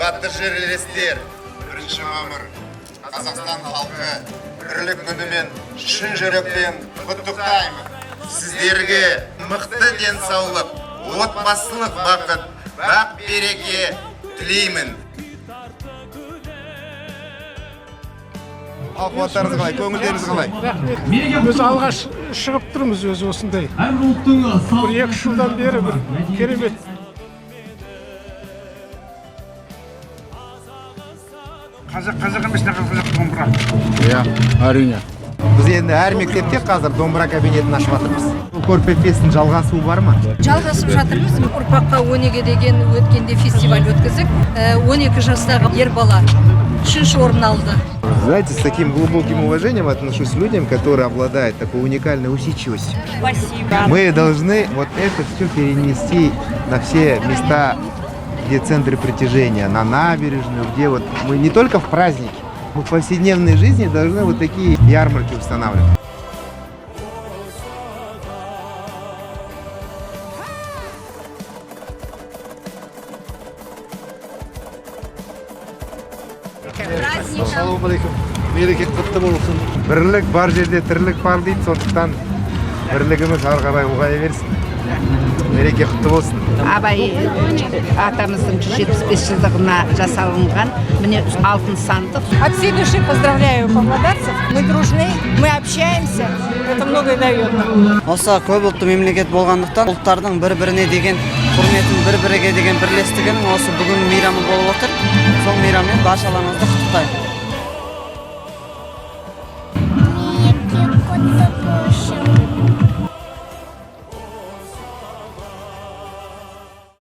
қымбатты жерлестер, 1 мамыр Қазақстан халқы бірлік күнімен шын жүректен құттықтаймын. Сіздерге мықты денсаулық, отбасылық бақыт, бақ береке тілеймін. Алқуаттарыңыз қалай, көңілдеріңіз қалай? Біз алғаш шығып тұрмыз өзі осындай. Бір 2 жылдан бері бір керемет. Қазақ емес қазақ домбыра. Иә, әрине. Біз енді әр мектепте қазір домбыра кабинетін ашып жатырмыз. Көрпе-фестің жалғасуы бар ма? Жалғасып жатырмыз. Ұрпаққа өнеге деген өткенде фестиваль өткізіп, 12 жастағы ер бала 3-ші орын алды. Знаете, с таким глубоким уважением отношусь к людям, которые обладают такой уникальной усидчивостью. Спасибо. Мы должны вот это все перенести на все места, где центры притяжения, на набережную, где вот мы не только в празднике, мы в повседневной жизни должны вот такие ярмарки устанавливать. Ассалаумағалейкум. Мереке құтты болсын. Бірлік бар жерде тірлік бар дейді, сондықтан бірлігіміз ары қарай ұлғая берсін. Мереке құтты болсын. Абай атамыздың 175 жылдығына жасалынған міне алтын сандық. От всей души поздравляю павлодарцев. Мы дружны, мы общаемся. Это многое дает нам. Осы көп ұлтты мемлекет болғандықтан ұлттардың бір-біріне деген құрметін, бір-біріге деген бірлестігінің осы бүгін мейрамы болып отыр. Сол мейраммен баршаларыңызды құттықтаймын.